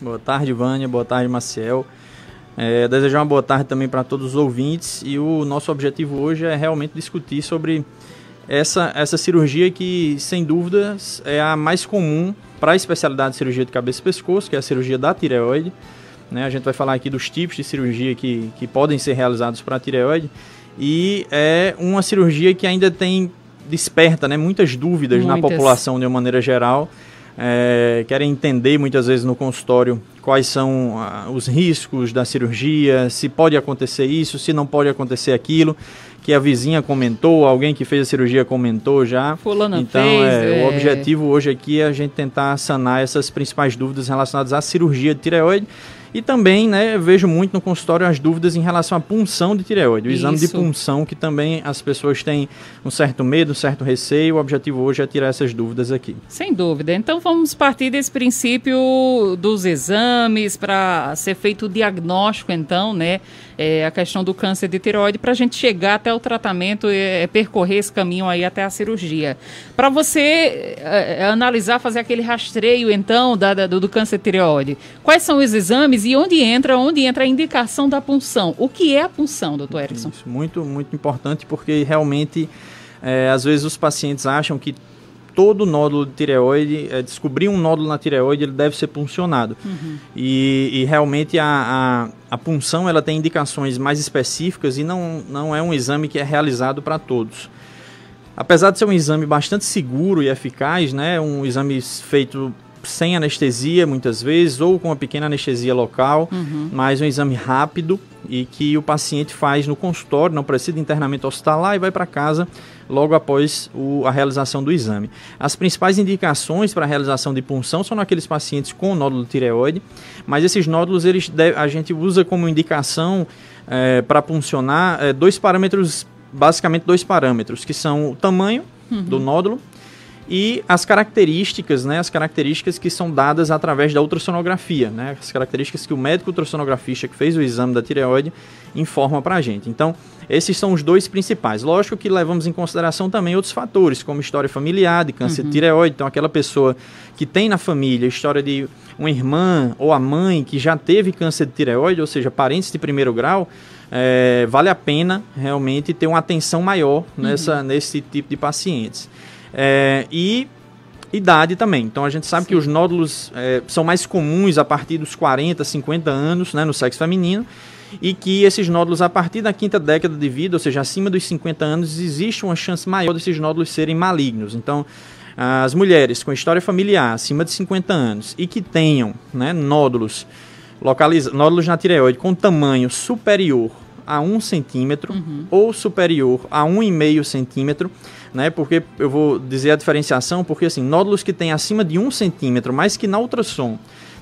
Boa tarde, Vânia. Boa tarde, Maciel. Desejar uma boa tarde também para todos os ouvintes. E o nosso objetivo hoje é realmente discutir sobre essa cirurgia que, sem dúvidas, é a mais comum para a especialidade de cirurgia de cabeça e pescoço, que é a cirurgia da tireoide. Né? A gente vai falar aqui dos tipos de cirurgia que podem ser realizados para a tireoide. E é uma cirurgia que ainda desperta, né, muitas dúvidas na população de uma maneira geral. Querem entender muitas vezes no consultório quais são os riscos da cirurgia, se pode acontecer isso, se não pode acontecer aquilo, que a vizinha comentou, alguém que fez a cirurgia comentou já. Fulana então, fez, o objetivo hoje aqui é a gente tentar sanar essas principais dúvidas relacionadas à cirurgia de tireoide. E também, né, vejo muito no consultório as dúvidas em relação à punção de tireoide, o exame de punção, que também as pessoas têm um certo medo, um certo receio. O objetivo hoje é tirar essas dúvidas aqui. Sem dúvida. Então vamos partir desse princípio dos exames para ser feito o diagnóstico, então, né, a questão do câncer de tireoide, para a gente chegar até o tratamento e percorrer esse caminho aí até a cirurgia. Para você analisar, fazer aquele rastreio, então, do câncer de tireoide, quais são os exames e onde entra a indicação da punção? O que é a punção, doutor Erickson? Isso, muito, muito importante, porque realmente, às vezes os pacientes acham que todo nódulo de tireoide, descobrir um nódulo na tireoide, ele deve ser puncionado. Uhum. E realmente a punção, ela tem indicações mais específicas e não é um exame que é realizado para todos. Apesar de ser um exame bastante seguro e eficaz, né, um exame feito sem anestesia muitas vezes, ou com uma pequena anestesia local, mas um exame rápido e que o paciente faz no consultório, não precisa de internamento hospitalar e vai para casa logo após a realização do exame. As principais indicações para a realização de punção são naqueles pacientes com nódulo de tireoide, mas esses nódulos a gente usa como indicação para puncionar basicamente dois parâmetros, que são o tamanho do nódulo e as características, né, que são dadas através da ultrassonografia, né, as características que o médico ultrassonografista que fez o exame da tireoide informa para a gente. Então, esses são os dois principais. Lógico que levamos em consideração também outros fatores, como história familiar de câncer de tireoide. Então, aquela pessoa que tem na família história de uma irmã ou a mãe que já teve câncer de tireoide, ou seja, parentes de primeiro grau, vale a pena realmente ter uma atenção maior nesse tipo de pacientes. E idade também. Então a gente sabe que os nódulos são mais comuns a partir dos 40, 50 anos, né, no sexo feminino, e que esses nódulos a partir da quinta década de vida, ou seja, acima dos 50 anos, existe uma chance maior desses nódulos serem malignos. Então as mulheres com história familiar acima de 50 anos e que tenham, né, nódulos na tireoide com tamanho superior a 1 centímetro ou superior a 1,5 centímetro, né? Porque eu vou dizer a diferenciação, porque assim, nódulos que têm acima de 1 centímetro, mas que na ultrassom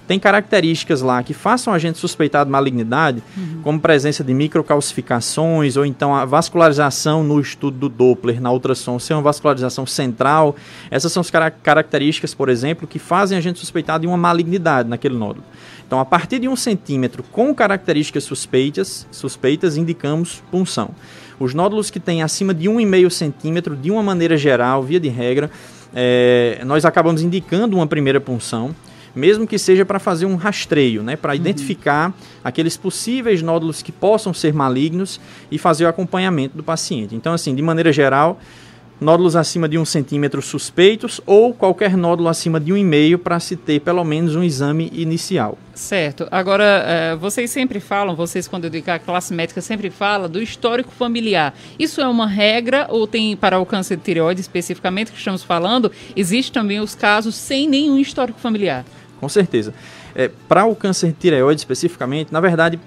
tem características lá que façam a gente suspeitar de malignidade, como presença de microcalcificações, ou então a vascularização no estudo do Doppler, na ultrassom, ser uma vascularização central. Essas são as características, por exemplo, que fazem a gente suspeitar de uma malignidade naquele nódulo. Então, a partir de 1 centímetro, com características suspeitas, indicamos punção. Os nódulos que têm acima de 1,5 centímetro, de uma maneira geral, via de regra, nós acabamos indicando uma primeira punção, mesmo que seja para fazer um rastreio, né, para identificar aqueles possíveis nódulos que possam ser malignos e fazer o acompanhamento do paciente. Então, assim, de maneira geral, nódulos acima de 1 centímetro suspeitos ou qualquer nódulo acima de 1,5 para se ter pelo menos um exame inicial. Certo. Agora, vocês sempre falam, quando eu digo a classe médica sempre fala do histórico familiar. Isso é uma regra ou tem para o câncer de tireoide especificamente que estamos falando? Existe também os casos sem nenhum histórico familiar? Com certeza. Para o câncer de tireoide especificamente, na verdade,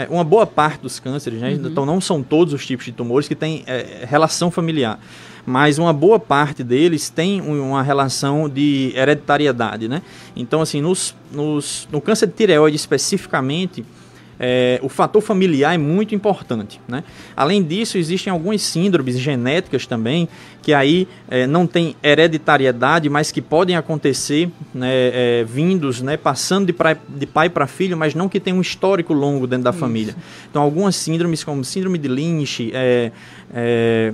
uma boa parte dos cânceres, né, então não são todos os tipos de tumores que têm relação familiar, mas uma boa parte deles tem uma relação de hereditariedade, né? Então, assim, no câncer de tireoide especificamente, o fator familiar é muito importante, né? Além disso, existem algumas síndromes genéticas também, que aí não tem hereditariedade, mas que podem acontecer, né, vindos, né, passando de pai para filho, mas não que tem um histórico longo dentro da família. Então, algumas síndromes, como síndrome de Lynch,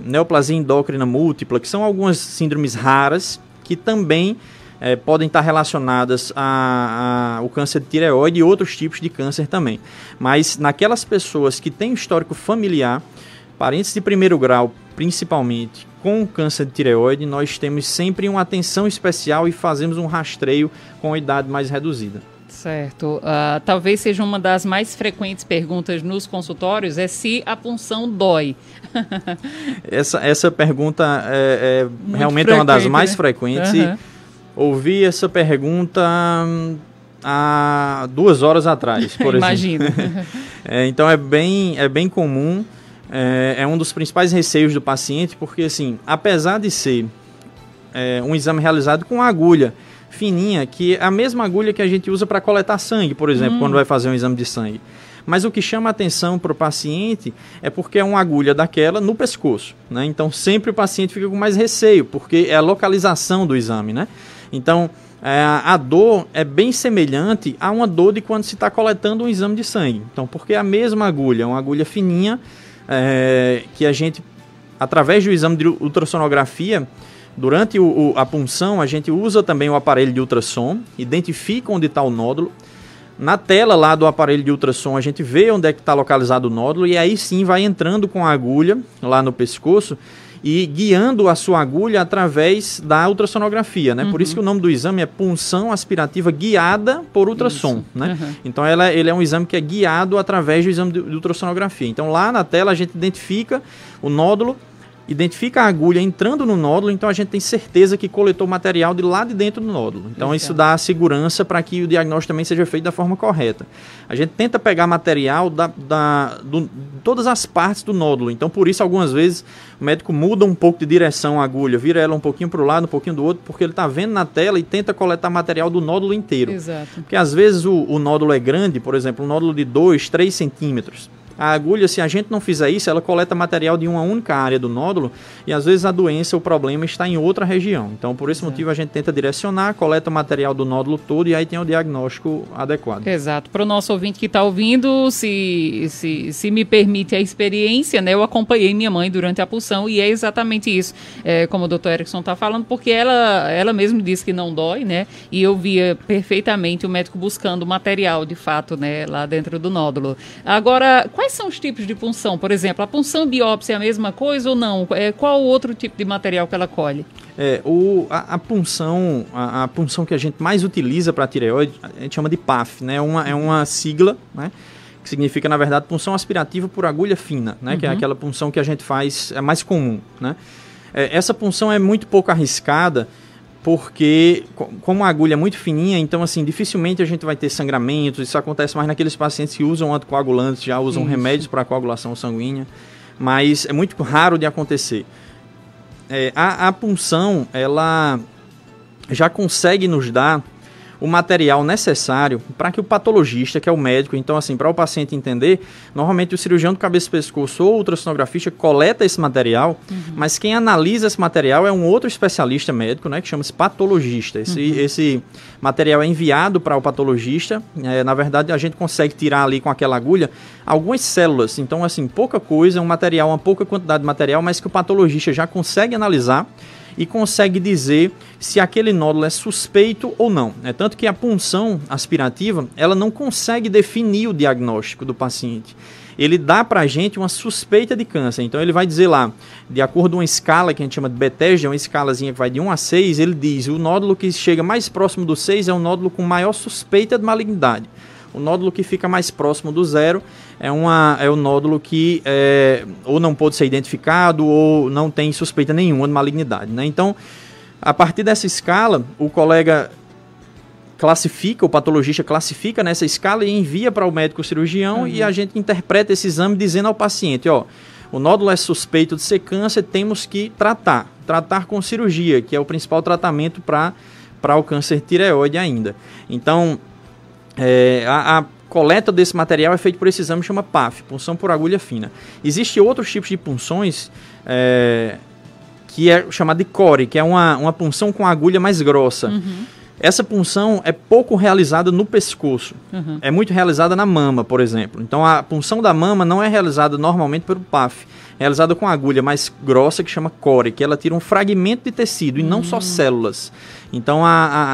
neoplasia endócrina múltipla, que são algumas síndromes raras, que também podem estar relacionadas ao câncer de tireoide e outros tipos de câncer também. Mas naquelas pessoas que têm histórico familiar, parentes de primeiro grau principalmente, com câncer de tireoide, nós temos sempre uma atenção especial e fazemos um rastreio com a idade mais reduzida. Certo. Talvez seja uma das mais frequentes perguntas nos consultórios, é se a punção dói. Essa pergunta é realmente uma das mais frequentes. E ouvi essa pergunta há 2 horas atrás, por exemplo. Imagino. Então é bem comum. É um dos principais receios do paciente, porque assim, apesar de ser um exame realizado com agulha fininha, que é a mesma agulha que a gente usa para coletar sangue, por exemplo, quando vai fazer um exame de sangue. Mas o que chama a atenção para o paciente é porque é uma agulha daquela no pescoço, né? Então sempre o paciente fica com mais receio, porque é a localização do exame, né? Então a dor é bem semelhante a uma dor de quando se está coletando um exame de sangue. Então, porque é a mesma agulha, uma agulha fininha, que a gente, através do exame de ultrassonografia, durante a punção, a gente usa também o aparelho de ultrassom, identifica onde está o nódulo. Na tela lá do aparelho de ultrassom, a gente vê onde é que está localizado o nódulo e aí sim vai entrando com a agulha lá no pescoço e guiando a sua agulha através da ultrassonografia, né? Por isso que o nome do exame é punção aspirativa guiada por ultrassom, né? Então ele é um exame que é guiado através do exame de ultrassonografia. Então lá na tela a gente identifica o nódulo, identifica a agulha entrando no nódulo, então a gente tem certeza que coletou material de lá de dentro do nódulo. Então isso dá segurança para que o diagnóstico também seja feito da forma correta. A gente tenta pegar material de todas as partes do nódulo, então por isso algumas vezes o médico muda um pouco de direção a agulha, vira ela um pouquinho para o lado, um pouquinho do outro, porque ele está vendo na tela e tenta coletar material do nódulo inteiro. Exato. Porque às vezes o nódulo é grande, por exemplo, um nódulo de 2, 3 centímetros. A agulha, se a gente não fizer isso, ela coleta material de uma única área do nódulo e às vezes a doença, o problema está em outra região. Então, por esse motivo, a gente tenta direcionar, coleta material do nódulo todo e aí tem o diagnóstico adequado. Exato. Para o nosso ouvinte que está ouvindo, se me permite a experiência, né, eu acompanhei minha mãe durante a punção e é exatamente isso, como o Dr. Erickson está falando, porque ela mesma disse que não dói, né, e eu via perfeitamente o médico buscando material, de fato, né, lá dentro do nódulo. Agora, quais são os tipos de punção? Por exemplo, a punção biópsia é a mesma coisa ou não? Qual o outro tipo de material que ela colhe? A punção que a gente mais utiliza para a tireoide, a gente chama de PAF, né? É uma sigla, né? Que significa, na verdade, punção aspirativa por agulha fina, né? Que é aquela punção que a gente faz, é mais comum, né? Essa punção é muito pouco arriscada, porque como a agulha é muito fininha, então assim, dificilmente a gente vai ter sangramentos. Isso acontece mais naqueles pacientes que usam anticoagulantes, já usam remédios para coagulação sanguínea, mas é muito raro de acontecer. A punção, ela já consegue nos dar o material necessário para que o patologista, que é o médico, então assim, para o paciente entender, normalmente o cirurgião do cabeça e pescoço ou o ultrassonografista coleta esse material, mas quem analisa esse material é um outro especialista médico, né, que chama-se patologista. Esse material é enviado para o patologista, na verdade a gente consegue tirar ali com aquela agulha algumas células, então assim, pouca coisa, uma pouca quantidade de material, mas que o patologista já consegue analisar e consegue dizer se aquele nódulo é suspeito ou não. Tanto que a punção aspirativa, ela não consegue definir o diagnóstico do paciente. Ele dá para a gente uma suspeita de câncer. Então ele vai dizer lá, de acordo com uma escala que a gente chama de Bethesda, uma escalazinha que vai de 1 a 6, ele diz o nódulo que chega mais próximo do 6 é um nódulo com maior suspeita de malignidade. O nódulo que fica mais próximo do 0 é o nódulo que ou não pode ser identificado ou não tem suspeita nenhuma de malignidade, né? Então, a partir dessa escala, o colega classifica, o patologista classifica nessa escala e envia para o médico cirurgião e a gente interpreta esse exame dizendo ao paciente, o nódulo é suspeito de ser câncer, temos que tratar com cirurgia, que é o principal tratamento para o câncer de tireoide ainda. Então, a coleta desse material é feita por esse exame que chama PAF, punção por agulha fina. Existem outros tipos de punções que é chamada de core, que é uma punção com agulha mais grossa. Essa punção é pouco realizada no pescoço. É muito realizada na mama, por exemplo. Então, a punção da mama não é realizada normalmente pelo PAF. É realizada com agulha mais grossa, que chama core, que ela tira um fragmento de tecido e não só células. Então,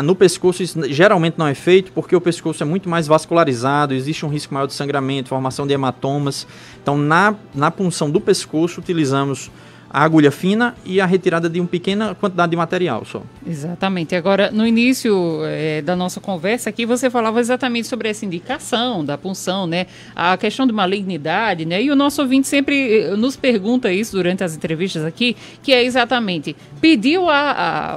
no pescoço, isso geralmente não é feito porque o pescoço é muito mais vascularizado, existe um risco maior de sangramento, formação de hematomas. Então, na punção do pescoço, utilizamos a agulha fina e a retirada de uma pequena quantidade de material só. Exatamente. Agora, no início da nossa conversa aqui, você falava exatamente sobre essa indicação da punção, né? A questão de malignidade, né? E o nosso ouvinte sempre nos pergunta isso durante as entrevistas aqui, que é exatamente, pediu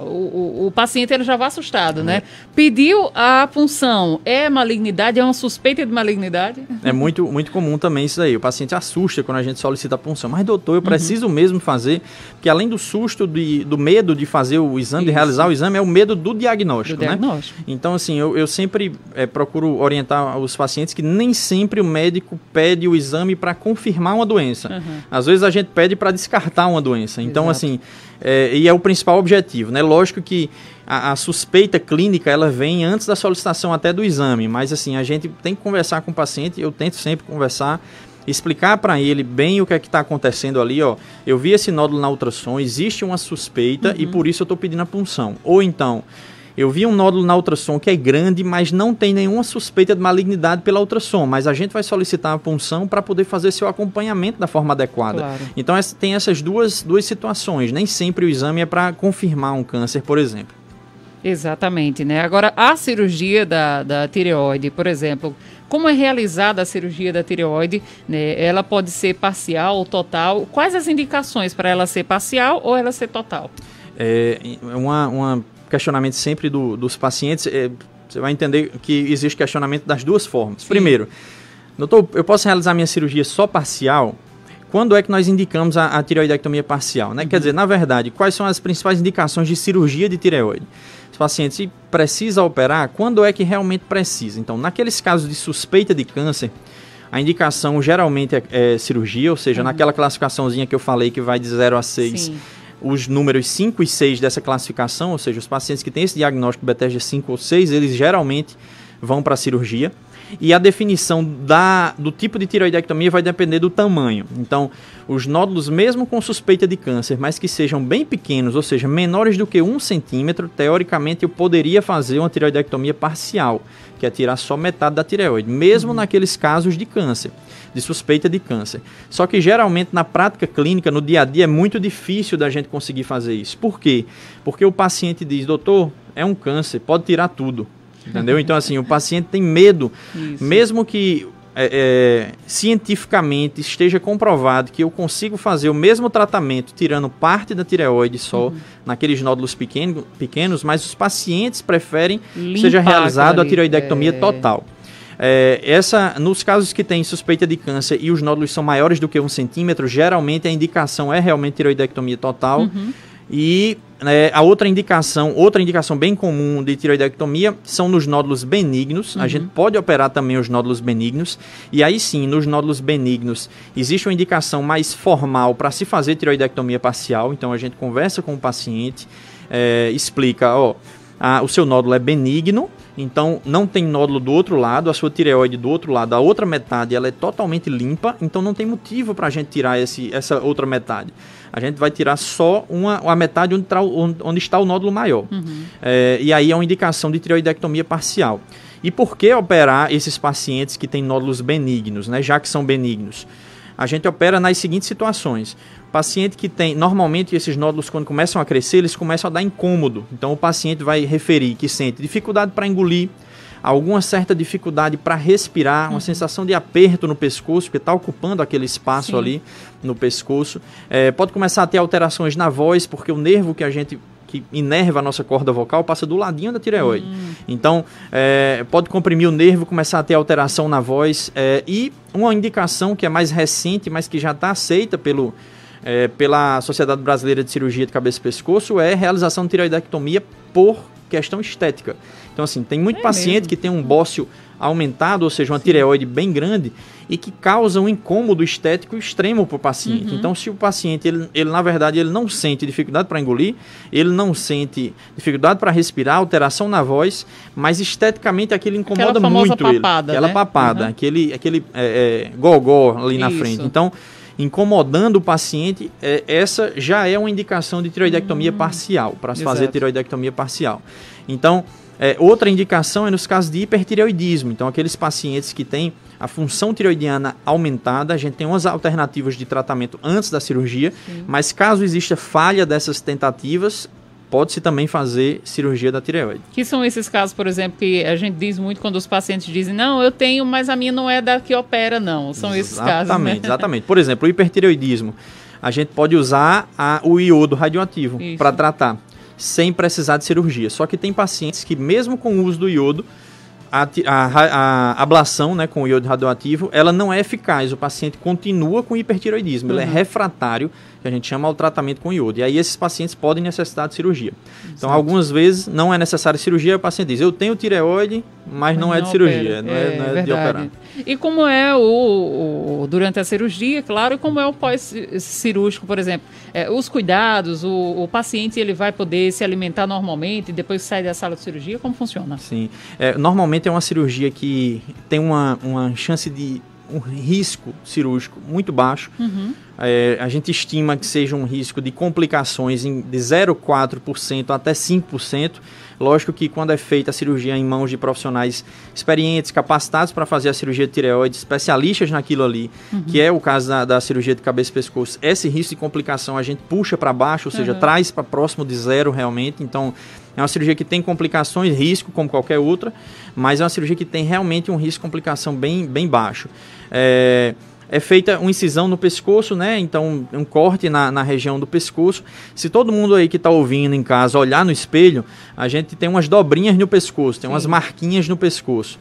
o paciente, ele já vai assustado, né? Pediu a punção, é malignidade, é uma suspeita de malignidade? É muito, muito comum também isso aí. O paciente assusta quando a gente solicita a punção. Mas, doutor, eu preciso mesmo fazer, porque além do susto, do medo de fazer o exame, de realizar o exame, é o medo do diagnóstico, né? Então, assim, eu sempre procuro orientar os pacientes que nem sempre o médico pede o exame para confirmar uma doença. Às vezes a gente pede para descartar uma doença. Então, assim, e é o principal objetivo, né? Lógico que a suspeita clínica, ela vem antes da solicitação até do exame, mas, assim, a gente tem que conversar com o paciente, eu tento sempre conversar, explicar para ele bem o que é que está acontecendo ali, ó. Eu vi esse nódulo na ultrassom, existe uma suspeita e por isso eu estou pedindo a punção. Ou então, eu vi um nódulo na ultrassom que é grande, mas não tem nenhuma suspeita de malignidade pela ultrassom, mas a gente vai solicitar a punção para poder fazer seu acompanhamento da forma adequada. Claro. Então, tem essas duas situações. Nem sempre o exame é para confirmar um câncer, por exemplo. Exatamente, né? Agora, a cirurgia da tireoide, por exemplo, como é realizada a cirurgia da tireoide, né? Ela pode ser parcial ou total? Quais as indicações para ela ser parcial ou ela ser total? Um questionamento sempre dos pacientes, você vai entender que existe questionamento das duas formas. Sim. Primeiro, doutor, eu posso realizar minha cirurgia só parcial? Quando é que nós indicamos a tireoidectomia parcial, né? Quer dizer, na verdade, quais são as principais indicações de cirurgia de tireoide? Os pacientes, se precisa operar, quando é que realmente precisa? Então, naqueles casos de suspeita de câncer, a indicação geralmente é cirurgia, ou seja, naquela classificaçãozinha que eu falei que vai de 0 a 6, sim, os números 5 e 6 dessa classificação, ou seja, os pacientes que têm esse diagnóstico Bethesda 5 ou 6, eles geralmente vão para a cirurgia. E a definição do tipo de tireoidectomia vai depender do tamanho. Então, os nódulos, mesmo com suspeita de câncer, mas que sejam bem pequenos, ou seja, menores do que 1 centímetro, teoricamente eu poderia fazer uma tireoidectomia parcial, que é tirar só metade da tireoide, mesmo naqueles casos de câncer, de suspeita de câncer. Só que geralmente na prática clínica, no dia a dia, é muito difícil da gente conseguir fazer isso. Por quê? Porque o paciente diz, doutor, é um câncer, pode tirar tudo. Entendeu? Então, assim, o paciente tem medo, mesmo que cientificamente esteja comprovado que eu consigo fazer o mesmo tratamento tirando parte da tireoide só, naqueles nódulos pequenos, mas os pacientes preferem que seja realizado a tireoidectomia total. Nos casos que tem suspeita de câncer e os nódulos são maiores do que 1 centímetro, geralmente a indicação é realmente tireoidectomia total. E a outra indicação bem comum de tireoidectomia são nos nódulos benignos. A gente pode operar também os nódulos benignos. E aí sim, nos nódulos benignos, existe uma indicação mais formal para se fazer tireoidectomia parcial. Então a gente conversa com o paciente, explica, o seu nódulo é benigno, então não tem nódulo do outro lado, a sua tireoide do outro lado, a outra metade ela é totalmente limpa, então não tem motivo para a gente tirar essa outra metade. A gente vai tirar só a metade onde está o nódulo maior. E aí é uma indicação de tireoidectomia parcial. E por que operar esses pacientes que têm nódulos benignos, né, já que são benignos? A gente opera nas seguintes situações. Paciente que tem, normalmente esses nódulos quando começam a crescer, eles começam a dar incômodo. Então o paciente vai referir que sente dificuldade para engolir, alguma certa dificuldade para respirar, uma sensação de aperto no pescoço, porque está ocupando aquele espaço ali no pescoço. Pode começar a ter alterações na voz, porque o nervo que inerva a nossa corda vocal passa do ladinho da tireoide. Então, pode comprimir o nervo, começar a ter alteração na voz. E uma indicação que é mais recente, mas que já está aceita pela Sociedade Brasileira de Cirurgia de Cabeça e Pescoço, é a realização de tireoidectomia por questão estética. Então, assim, tem muito paciente que tem um bócio aumentado, ou seja, uma tireoide bem grande, e que causa um incômodo estético extremo para o paciente. Então, se o paciente, ele na verdade, ele não sente dificuldade para engolir, ele não sente dificuldade para respirar, alteração na voz, mas esteticamente aquilo incomoda muito papada, ele. Aquela papada, aquele gogó ali na frente. Então, incomodando o paciente, essa já é uma indicação de tireoidectomia parcial, para se fazer tireoidectomia parcial. Então, outra indicação é nos casos de hipertireoidismo. Então, aqueles pacientes que têm a função tireoidiana aumentada, a gente tem umas alternativas de tratamento antes da cirurgia, mas caso exista falha dessas tentativas, pode-se também fazer cirurgia da tireoide. Que são esses casos, por exemplo, que a gente diz muito quando os pacientes dizem, não, eu tenho, mas a minha não é da que opera, não. São esses casos, né? Exatamente. Por exemplo, o hipertireoidismo, a gente pode usar o iodo radioativo para tratar, sem precisar de cirurgia. Só que tem pacientes que, mesmo com o uso do iodo, a ablação, né, com o iodo radioativo, ela não é eficaz. O paciente continua com hipertireoidismo, ele é refratário, que a gente chama ao tratamento com iodo. E aí esses pacientes podem necessitar de cirurgia. Então, algumas vezes não é necessária cirurgia, o paciente diz, eu tenho tireoide, mas não é de cirurgia, não é de operar. E como é durante a cirurgia, claro, e como é o pós-cirúrgico, por exemplo, os cuidados, o paciente ele vai poder se alimentar normalmente e depois sai da sala de cirurgia, como funciona? Sim, normalmente é uma cirurgia que tem uma chance de um risco cirúrgico muito baixo. A gente estima que seja um risco de complicações de 0,4% até 5%. Lógico que quando é feita a cirurgia em mãos de profissionais experientes, capacitados para fazer a cirurgia de tireoide, especialistas naquilo ali, que é o caso da cirurgia de cabeça e pescoço, esse risco de complicação a gente puxa para baixo, ou seja, traz para próximo de zero realmente. Então, é uma cirurgia que tem complicações, risco como qualquer outra, mas é uma cirurgia que tem realmente um risco de complicação bem baixo. É feita uma incisão no pescoço, né? Então, um corte na região do pescoço. Se todo mundo aí que está ouvindo em casa olhar no espelho, a gente tem umas dobrinhas no pescoço, tem umas marquinhas no pescoço.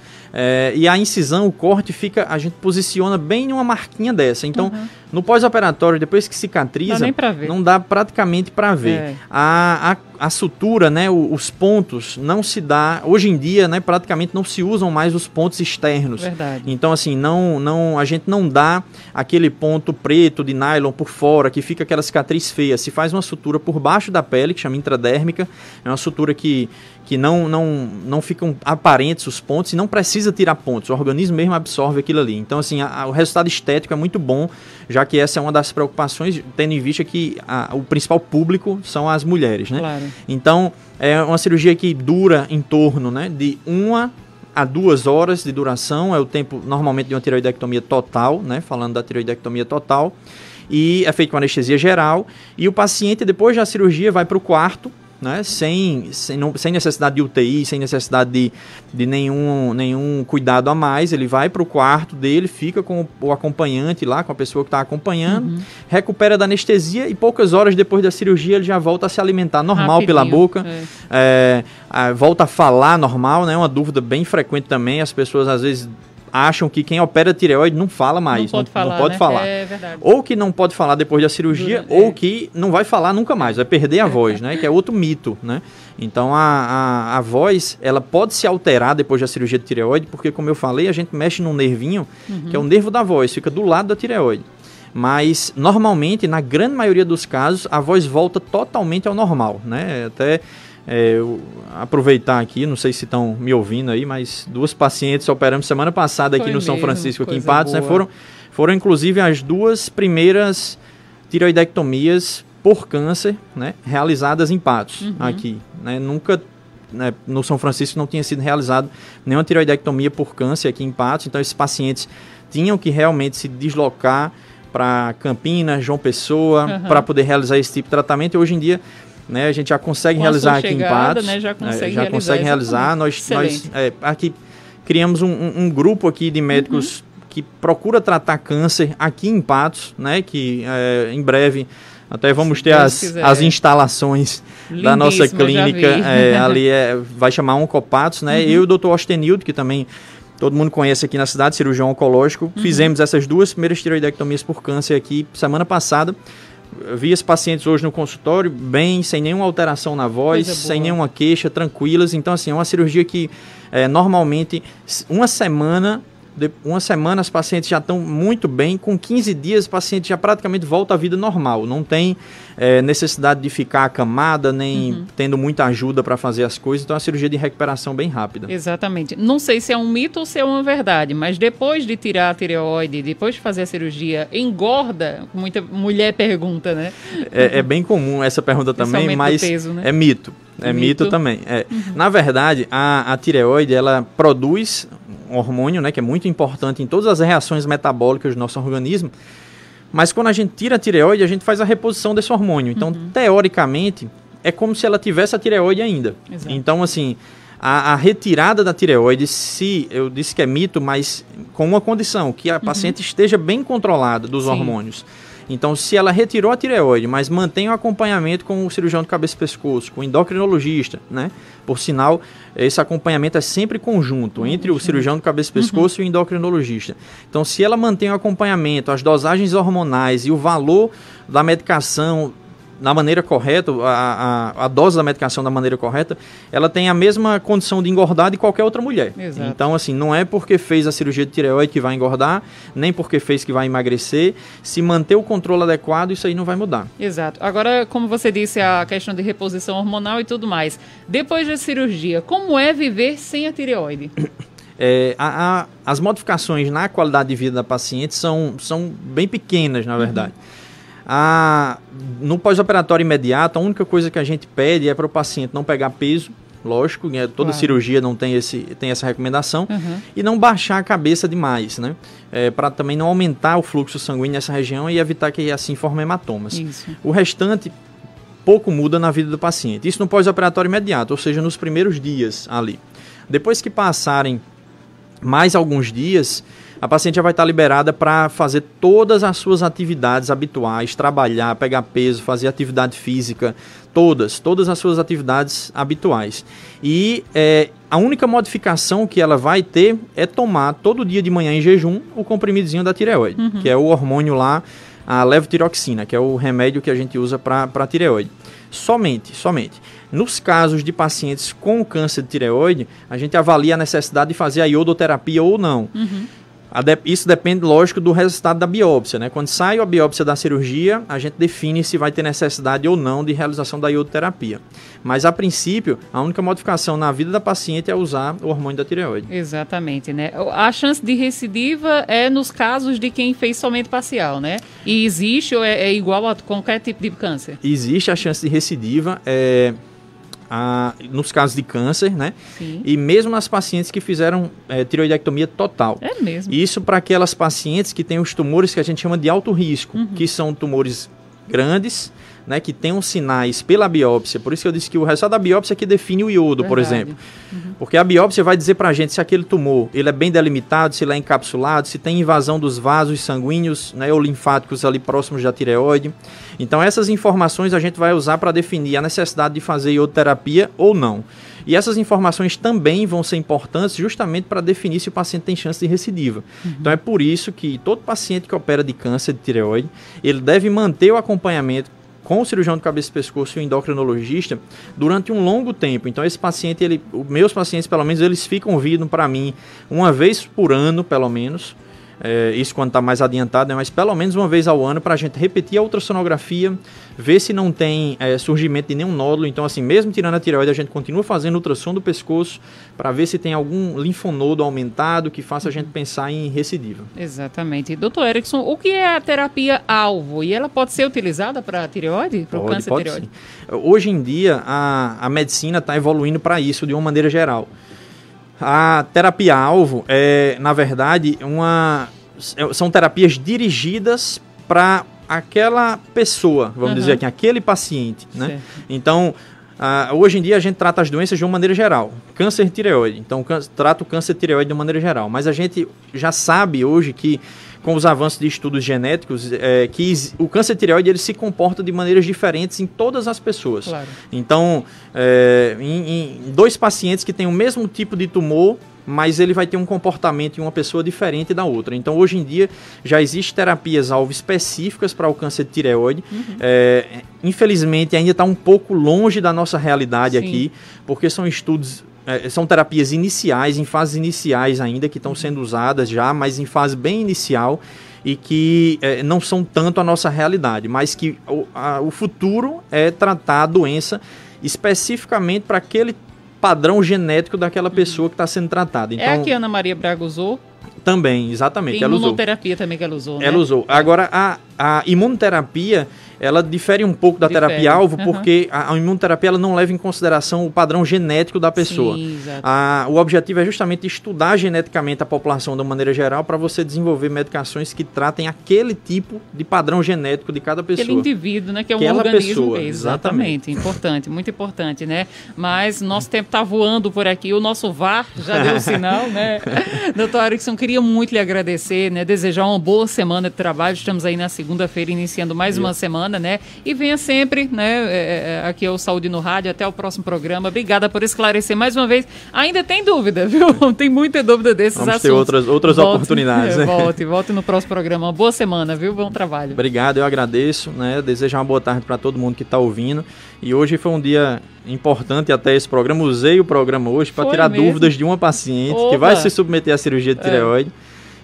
E a incisão, o corte, a gente posiciona bem numa marquinha dessa. Então, no pós-operatório, depois que cicatriza, não dá praticamente para ver. A sutura, né, os pontos, não se dá... Hoje em dia, né, praticamente não se usam mais os pontos externos. Verdade. Então, assim, a gente não dá aquele ponto preto de nylon por fora, que fica aquela cicatriz feia. Se faz uma sutura por baixo da pele, que chama intradérmica, é uma sutura que não ficam aparentes os pontos e não precisa tirar pontos. O organismo mesmo absorve aquilo ali. Então, assim, o resultado estético é muito bom, já que essa é uma das preocupações, tendo em vista que o principal público são as mulheres, né? Claro. Então, é uma cirurgia que dura em torno, né, de 1 a 2 horas de duração, é o tempo normalmente de uma tireoidectomia total, né, falando da tireoidectomia total, e é feito com anestesia geral, e o paciente, depois da cirurgia, vai para o quarto, né, sem necessidade de UTI, sem necessidade de nenhum cuidado a mais. Ele vai para o quarto dele, fica com o acompanhante lá, com a pessoa que está acompanhando, recupera da anestesia e poucas horas depois da cirurgia ele já volta a se alimentar normal pela boca, volta a falar normal, né, uma dúvida bem frequente também. As pessoas às vezes acham que quem opera tireoide não fala mais, não pode falar. É verdade. Ou que não pode falar depois da cirurgia, ou que não vai falar nunca mais, vai perder a voz, né? Que é outro mito, né? Então, a voz, ela pode se alterar depois da cirurgia de tireoide, porque, como eu falei, a gente mexe num nervinho, que é o nervo da voz, fica do lado da tireoide. Mas, normalmente, na grande maioria dos casos, a voz volta totalmente ao normal, né? Até... aproveitar aqui, não sei se estão me ouvindo aí, mas 2 pacientes operamos semana passada aqui no São Francisco, aqui em Patos, né? Foram inclusive as 2 primeiras tireoidectomias por câncer, né, realizadas em Patos, aqui, né? Nunca, né, no São Francisco não tinha sido realizado nenhuma tireoidectomia por câncer aqui em Patos, então esses pacientes tinham que realmente se deslocar para Campinas, João Pessoa, para poder realizar esse tipo de tratamento. E hoje em dia, né, a gente já consegue realizar aqui em Patos, né, já consegue realizar. Nós aqui criamos um grupo aqui de médicos que procura tratar câncer aqui em Patos, né, que em breve até vamos ter as instalações da nossa clínica, ali vai chamar Oncopatos, né, eu e o Dr. Ostenildo, que também todo mundo conhece aqui na cidade, cirurgião oncológico, fizemos essas 2 primeiras tireoidectomias por câncer aqui semana passada. vi esses pacientes hoje no consultório bem, sem nenhuma alteração na voz, sem nenhuma queixa, tranquilas. Então, assim, é uma cirurgia que normalmente uma semana as pacientes já estão muito bem, com 15 dias o paciente já praticamente volta à vida normal, não tem necessidade de ficar acamada, nem tendo muita ajuda para fazer as coisas, então é uma cirurgia de recuperação bem rápida. Exatamente. Não sei se é um mito ou se é uma verdade, mas depois de tirar a tireoide, depois de fazer a cirurgia, engorda? Muita mulher pergunta, né? É bem comum essa pergunta também, mas peso, né? É mito. É mito também. Na verdade, a tireoide, ela produz um hormônio, né, que é muito importante em todas as reações metabólicas do nosso organismo, mas quando a gente tira a tireoide, a gente faz a reposição desse hormônio. Então, teoricamente, é como se ela tivesse a tireoide ainda. Exato. Então, assim, a retirada da tireoide, eu disse que é mito, mas com uma condição, que a paciente esteja bem controlada dos hormônios. Então, se ela retirou a tireoide, mas mantém o acompanhamento com o cirurgião de cabeça e pescoço, com o endocrinologista, né? Por sinal, esse acompanhamento é sempre conjunto entre o cirurgião de cabeça e pescoço e o endocrinologista. Então, se ela mantém o acompanhamento, as dosagens hormonais e o valor da medicação da maneira correta, a dose da medicação da maneira correta, ela tem a mesma condição de engordar de qualquer outra mulher. Exato. Então, assim, não é porque fez a cirurgia de tireoide que vai engordar, nem porque fez que vai emagrecer. Se manter o controle adequado, isso aí não vai mudar. Exato. Agora, como você disse, a questão de reposição hormonal e tudo mais. Depois da cirurgia, como é viver sem a tireoide? As modificações na qualidade de vida da paciente são bem pequenas, na verdade. No pós-operatório imediato, a única coisa que a gente pede é para o paciente não pegar peso, lógico, toda cirurgia não tem essa recomendação, e não baixar a cabeça demais, né? Para também não aumentar o fluxo sanguíneo nessa região e evitar que assim forme hematomas. Isso. O restante pouco muda na vida do paciente. Isso no pós-operatório imediato, ou seja, nos primeiros dias ali. Depois que passarem mais alguns dias, a paciente já vai estar liberada para fazer todas as suas atividades habituais, trabalhar, pegar peso, fazer atividade física, todas as suas atividades habituais. E a única modificação que ela vai ter é tomar todo dia de manhã em jejum o comprimidozinho da tireoide, que é o hormônio lá, a levotiroxina, que é o remédio que a gente usa para a tireoide. Somente. Nos casos de pacientes com câncer de tireoide, a gente avalia a necessidade de fazer a iodoterapia ou não. Isso depende, lógico, do resultado da biópsia, né? Quando sai a biópsia da cirurgia, a gente define se vai ter necessidade ou não de realização da iodoterapia. Mas, a princípio, a única modificação na vida da paciente é usar o hormônio da tireoide. Exatamente, né? A chance de recidiva é nos casos de quem fez somente parcial, né? E existe ou é igual a qualquer tipo de câncer? Existe a chance de recidiva, nos casos de câncer, né? Sim. E mesmo nas pacientes que fizeram tireoidectomia total. É mesmo? Isso para aquelas pacientes que têm os tumores que a gente chama de alto risco, que são tumores grandes, né, que tenham sinais pela biópsia. Por isso que eu disse que o resultado da biópsia é que define o iodo, por exemplo. Porque a biópsia vai dizer pra gente se aquele tumor ele é bem delimitado, se ele é encapsulado, se tem invasão dos vasos sanguíneos, né, ou linfáticos ali próximos da tireoide. Então essas informações a gente vai usar para definir a necessidade de fazer iodoterapia ou não. E essas informações também vão ser importantes justamente para definir se o paciente tem chance de recidiva. Então é por isso que todo paciente que opera de câncer de tireoide, ele deve manter o acompanhamento com o cirurgião de cabeça e pescoço e o endocrinologista durante um longo tempo. Então esse paciente, meus pacientes pelo menos, eles ficam vindo para mim uma vez por ano, pelo menos, isso quando está mais adiantado, né? Mas pelo menos uma vez ao ano para a gente repetir a ultrassonografia, ver se não tem surgimento de nenhum nódulo. Então, assim, mesmo tirando a tireoide, a gente continua fazendo ultrassom do pescoço para ver se tem algum linfonodo aumentado que faça a gente pensar em recidiva. Exatamente. Doutor Erickson, o que é a terapia-alvo? E ela pode ser utilizada para a tireoide, para o câncer de tireoide? Sim. Hoje em dia, a medicina está evoluindo para isso de uma maneira geral. A terapia-alvo na verdade, são terapias dirigidas para aquela pessoa, vamos dizer aqui, aquele paciente, né? Então, hoje em dia a gente trata as doenças de uma maneira geral. Câncer de tireoide, então trata o câncer de tireoide de uma maneira geral. Mas a gente já sabe hoje que, com os avanços de estudos genéticos, que o câncer de tireoide ele se comporta de maneiras diferentes em todas as pessoas. Claro. Então, em dois pacientes que têm o mesmo tipo de tumor, mas ele vai ter um comportamento em uma pessoa diferente da outra. Então, hoje em dia, já existem terapias-alvo específicas para o câncer de tireoide. Infelizmente, ainda está um pouco longe da nossa realidade aqui, porque são estudos... são terapias iniciais, em fases iniciais ainda, que estão sendo usadas já, mas em fase bem inicial, e que não são tanto a nossa realidade, mas que o futuro é tratar a doença especificamente para aquele padrão genético daquela pessoa que está sendo tratada. Então, é a que a Ana Maria Braga usou? Também, exatamente. Tem imunoterapia também que ela usou, né? Ela usou. Agora, a imunoterapia, ela difere um pouco da terapia-alvo, porque a imunoterapia ela não leva em consideração o padrão genético da pessoa. Sim, exato. O objetivo é justamente estudar geneticamente a população de uma maneira geral para você desenvolver medicações que tratem aquele tipo de padrão genético de cada pessoa. Aquele indivíduo, né? Que é um Aquela organismo. pessoa, Exatamente. Importante, muito importante, né? Mas nosso tempo está voando por aqui, o nosso VAR já deu o sinal, né? Doutor Arikson, queria muito lhe agradecer, né? Desejar uma boa semana de trabalho. Estamos aí na segunda-feira iniciando mais uma semana, né? E venha sempre, né? Aqui ao Saúde no Rádio. Até o próximo programa. Obrigada por esclarecer mais uma vez. Ainda tem dúvida, viu? Tem muita dúvida desses assuntos. Vamos ter outras oportunidades. Volte no próximo programa. Uma boa semana, viu? Bom trabalho. Obrigado, eu agradeço, né? Desejo uma boa tarde para todo mundo que está ouvindo. E hoje foi um dia importante até esse programa. Usei o programa hoje para tirar dúvidas de uma paciente que vai se submeter à cirurgia de tireoide.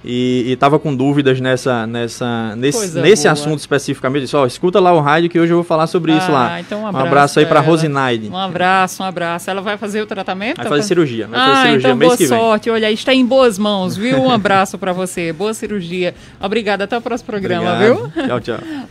E estava com dúvidas nesse assunto especificamente. Disse, escuta lá o rádio que hoje eu vou falar sobre isso lá. Então um abraço aí para Rosinaide. Um abraço. Ela vai fazer o tratamento? Vai fazer cirurgia. Então mês que vem. Boa sorte. Olha, está em boas mãos, viu? Um abraço para você. Boa cirurgia. Obrigada. Até o próximo programa, viu? Tchau, tchau.